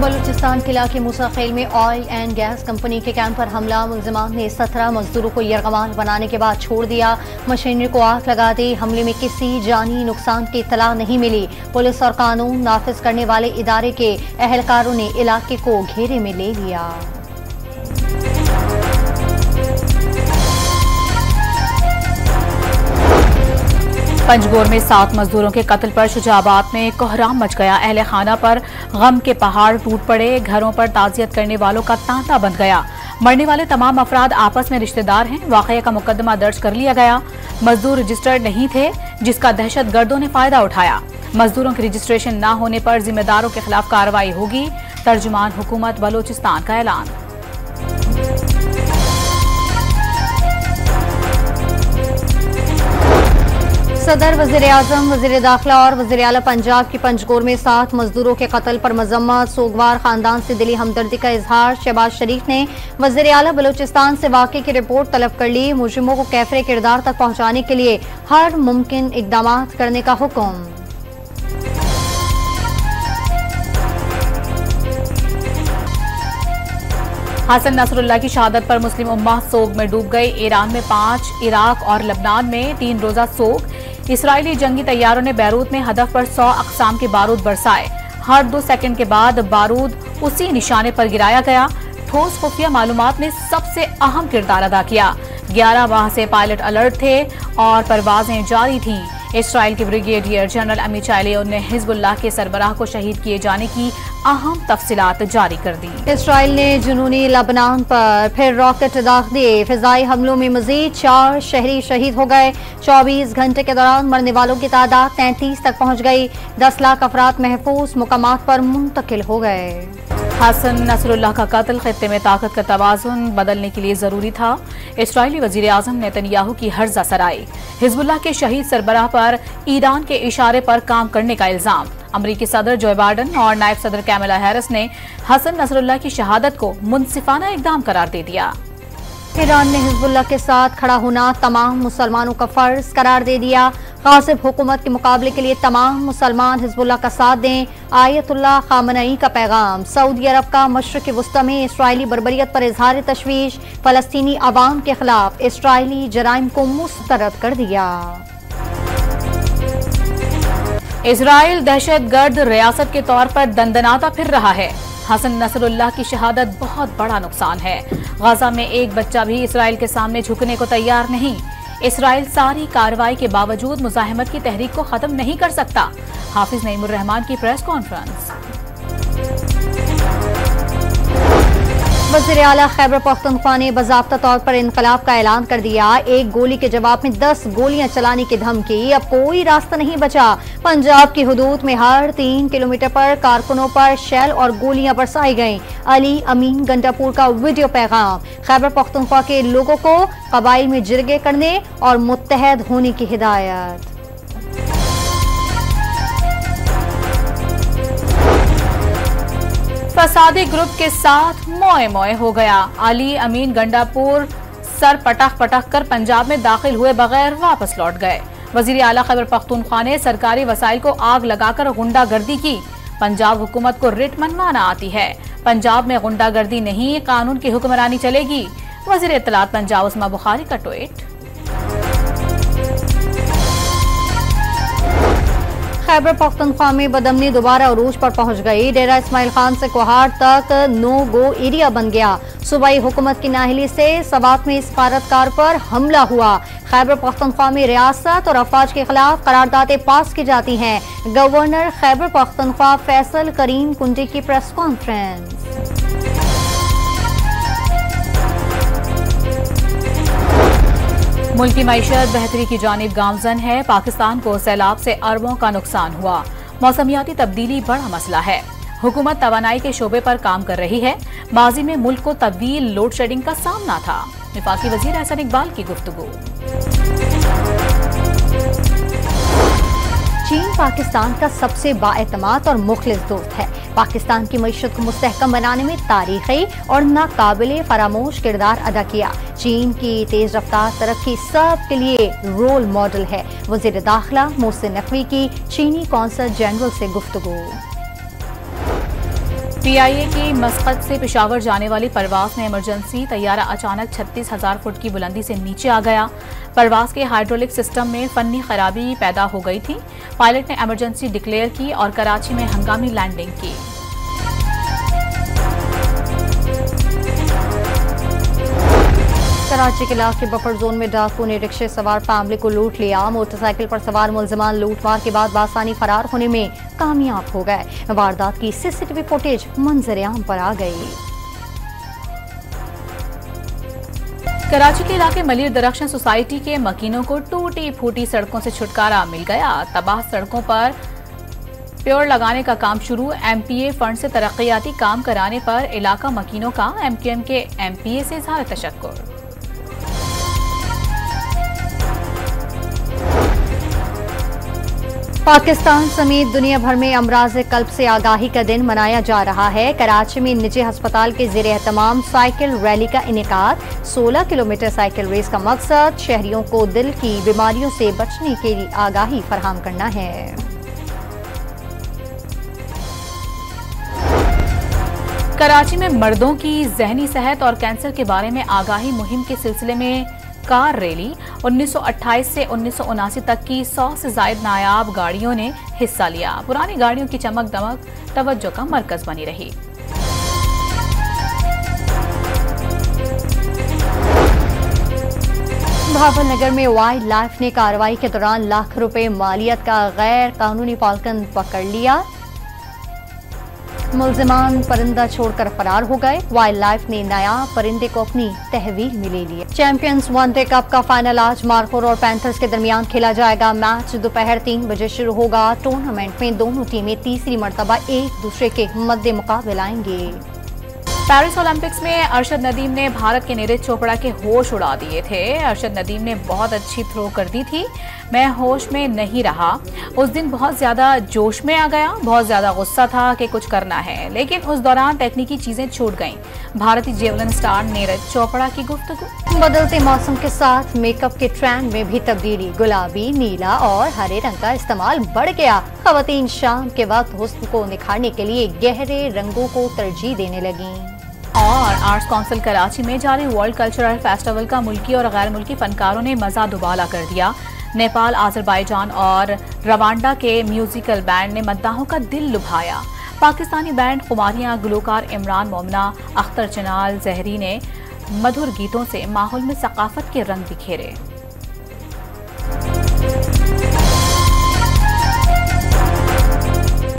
बलूचिस्तान के इलाके मूसाखेल में ऑयल एंड गैस कंपनी के कैंप पर हमला। मुलजिमान ने 17 मजदूरों को यरगमाल बनाने के बाद छोड़ दिया। मशीनरी को आग लगा दी। हमले में किसी जानी नुकसान की इत्तला नहीं मिली। पुलिस और कानून नाफिज करने वाले इदारे के अहलकारों ने इलाके को घेरे में ले लिया। पंजगोर में 7 मजदूरों के कत्ल पर शुजाबाद में कोहराम मच गया। अहले खाना पर गम के पहाड़ टूट पड़े। घरों पर ताजियत करने वालों का तांता बंध गया। मरने वाले तमाम अफराद आपस में रिश्तेदार हैं। वाकये का मुकदमा दर्ज कर लिया गया। मजदूर रजिस्टर्ड नहीं थे, जिसका दहशतगर्दों ने फायदा उठाया। मजदूरों के रजिस्ट्रेशन न होने पर जिम्मेदारों के खिलाफ कार्रवाई होगी। तर्जुमान हुकूमत बलोचिस्तान का ऐलान। सदर, वजीर आजम, वजीर दाखिला और वजीर आला पंजाब की पंजगोर में 7 मजदूरों के कत्ल पर मजम्मत। सोगवार खानदान से दिली हमदर्दी का इजहार। शहबाज शरीफ ने वजीर आला बलूचिस्तान से वाक़े की रिपोर्ट तलब कर ली। मुजरिमों को कैफरे किरदार तक पहुंचाने के लिए हर मुमकिन इकदाम करने का हुक्म। हसन नसरुल्लाह की शहादत पर मुस्लिम उम्मा सोग में डूब गई। ईरान में 5, इराक और लबनान में 3 रोजा सोग। इसराइली जंगी तैयारों ने बैरूत में हदफ पर 100 अक़साम के बारूद बरसाए। हर 2 सेकंड के बाद बारूद उसी निशाने पर गिराया गया। ठोस खुफिया मालूमात ने सबसे अहम किरदार अदा किया। 11 माह से पायलट अलर्ट थे और परवाजें जारी थीं। इसराइल के ब्रिगेडियर जनरल अमी चाइलियोन ने हिजबुल्लाह के सरबराह को शहीद किए जाने की अहम तफसीलात जारी कर दी। इसराइल ने जुनूनी लबनान पर फिर रॉकेट दाग दिए। फिजाई हमलों में मजीद 4 शहरी शहीद हो गए। 24 घंटे के दौरान मरने वालों की तादाद 33 तक पहुंच गई। 10 लाख अफराद महफूज मुकामात पर मुंतकिल हो गए। हसन नसरुल्लाह का कत्ल खित्ते में ताकत का तवाज़ुन बदलने के लिए जरूरी था। इसराइली वजीर आजम नेतन्याहू की हर्जा सराई। हिजबुल्लाह के शहीद सरबराह पर ईरान के इशारे पर काम करने का इल्जाम। अमरीकी सदर जो बाइडन और नायब सदर कैमला हैरिस ने हसन नसरुल्लाह की शहादत को मुनसिफाना इकदाम करार दे दिया। ईरान ने हिजबुल्लाह के साथ खड़ा होना तमाम मुसलमानों का फर्ज करार दे दिया। गासिब हुकूमत के मुकाबले के लिए तमाम मुसलमान हिजबुल्लाह का साथ दें। आयतुल्लाह खामनई का पैगाम। सऊदी अरब का मशरिक़ वस्ता में इसराइली बर्बरियत पर इजहार तशवीश। फलस्तीनी अवाम के खिलाफ इसराइली जराइम को मुस्तरद कर दिया। इसराइल दहशतगर्द रियासत के तौर पर दंदनाता फिर रहा है। हसन नसरुल्लाह की शहादत बहुत बड़ा नुकसान है। गाजा में एक बच्चा भी इसराइल के सामने झुकने को तैयार नहीं। इसराइल सारी कार्रवाई के बावजूद मुजाहिमत की तहरीक को खत्म नहीं कर सकता। हाफिज नईमुर रहमान की प्रेस कॉन्फ्रेंस। वज़ीर आला खैबर पख्तूनख्वा ने बाज़ाब्ता तौर पर इनकलाब का ऐलान कर दिया। एक गोली के जवाब में 10 गोलियां चलाने की धमकी। अब कोई रास्ता नहीं बचा। पंजाब की हुदूद में हर 3 किलोमीटर पर कारकुनों पर शेल और गोलियां बरसाई गईं। अली अमीन गंडापुर का वीडियो पैगाम। खैबर पख्तूनख्वा के लोगों को कबाइल में जिरगे करने और मुत्तहद होने की हिदायत। फसादी ग्रुप के साथ मोए मोए हो गया। अली अमीन गंडापुर सर पटक पटक कर पंजाब में दाखिल हुए बगैर वापस लौट गए। वजीर आला खैबर पख्तूनख्वा ने सरकारी वसाइल को आग लगाकर गुंडागर्दी की। पंजाब हुकूमत को रिट मनवाना आती है। पंजाब में गुंडागर्दी नहीं, कानून की हुक्मरानी चलेगी। वजीर इत्तलात पंजाब उस्मा बुखारी का ट्वीट। खैबर पख्तूनख्वा में बदमनी दोबारा उरूज पर पहुंच गई। डेरा इस्माइल खान से कोहाड़ तक नो गो एरिया बन गया। सूबाई हुकूमत की नाहिली से सवात में सफारतकार पर हमला हुआ। खैबर पख्तूनख्वा में रियासत और अफवाज के खिलाफ करारदादें पास की जाती हैं। गवर्नर खैबर पख्तूनख्वा फैसल करीम कुंडी की प्रेस कॉन्फ्रेंस। मुल्क की मईशत बेहतरी की जानिब गामजन है। पाकिस्तान को सैलाब से अरबों का नुकसान हुआ। मौसमियाती तब्दीली बड़ा मसला है। हुकूमत तवानाई के शोबे पर काम कर रही है। माजी में मुल्क को तवील लोड शेडिंग का सामना था। वफाकी वजीर एहसन इकबाल की गुफ्तगू। चीन पाकिस्तान का सबसे बाएतमाद और मुखलिस दोस्त है। पाकिस्तान की मईशत को मुस्तहकम बनाने में तारीखी और नाकाबिले फरामोश किरदार अदा किया। चीन की तेज रफ्तार तरक्की सब के लिए रोल मॉडल है। वज़ीर दाखिला मोहसिन नकवी की चीनी कौंसल जनरल से गुफ्तगू। पीआईए की मस्कत से पेशावर जाने वाली परवाज में इमरजेंसी तैयारा अचानक 36,000 फुट की बुलंदी से नीचे आ गया। परवाज के हाइड्रोलिक सिस्टम में फन्नी खराबी पैदा हो गई थी। पायलट ने इमरजेंसी डिक्लेयर की और कराची में हंगामी लैंडिंग की। कराची के इलाके बफर जोन में डाकू ने रिक्शे सवार फैमिली को लूट लिया। मोटरसाइकिल पर सवार मुलजमान लूटमार के बाद बासानी फरार होने में कामयाब हो गए। वारदात की सीसीटीवी फुटेज मंजर-ए-आम पर आ गई। कराची के इलाके मलिर दरख्शन सोसाइटी के मकीनों को टूटी फूटी सड़कों से छुटकारा मिल गया। तबाह सड़कों पर प्योर लगाने का काम शुरू। एमपीए फंड से तरक्याती काम कराने पर इलाका मकीनों का एमक्यूएम के एमपीए से इजहार तशक्कुर। पाकिस्तान समेत दुनिया भर में अमराज़ कल्ब से आगाही का दिन मनाया जा रहा है। कराची में निजी अस्पताल के ज़ेरे एहतमाम साइकिल रैली का इनेकाद। 16 किलोमीटर साइकिल रेस का मकसद शहरियों को दिल की बीमारियों से बचने के लिए आगाही फराहम करना है। कराची में मर्दों की जहनी सेहत और कैंसर के बारे में आगाही मुहिम के सिलसिले में कार रैली। 1928 से 1979 तक की 100 से जायद नायाब गाड़ियों ने हिस्सा लिया। पुरानी गाड़ियों की चमक दमक तवज्जो का मरकज बनी रही। भावलनगर में वाइल्ड लाइफ ने कार्रवाई के दौरान लाख रुपए मालियत का गैर कानूनी फाल्कन पकड़ लिया। मुलजिमान परिंदा छोड़कर फरार हो गए। वाइल्ड लाइफ ने नया परिंदे को अपनी तहवील में ले लिया। चैंपियंस वनडे कप का फाइनल आज मार्कोर और पैंथर्स के दरमियान खेला जाएगा। मैच दोपहर 3 बजे शुरू होगा। टूर्नामेंट में दोनों टीमें तीसरी मर्तबा एक दूसरे के मद्दे मुकाबले आएंगे। पेरिस ओलंपिक्स में अरशद नदीम ने भारत के नीरज चोपड़ा के होश उड़ा दिए थे। अरशद नदीम ने बहुत अच्छी थ्रो कर दी थी। मैं होश में नहीं रहा। उस दिन बहुत ज्यादा जोश में आ गया, बहुत ज्यादा गुस्सा था कि कुछ करना है, लेकिन उस दौरान तकनीकी चीजें छूट गईं। भारतीय जेवलिन स्टार नीरज चोपड़ा की गुफ्तगू। बदलते मौसम के साथ मेकअप के ट्रेंड में भी तब्दीली। गुलाबी, नीला और हरे रंग का इस्तेमाल बढ़ गया। खवातीन शाम के वक्त हुस्न को निखारने के लिए गहरे रंगों को तरजीह देने लगी। और आर्ट्स काउंसिल कराची में जारी वर्ल्ड कल्चरल फेस्टिवल का मुल्की और गैर मुल्की फनकारों ने मजा दुबाला कर दिया। नेपाल, आज़रबाईजान और रवांडा के म्यूजिकल बैंड ने मद्दाहों का दिल लुभाया। पाकिस्तानी बैंड खुमारियां गुलकार इमरान मोमिना, अख्तर चनाल जहरी ने मधुर गीतों से माहौल में सकाफत के रंग बिखेरे।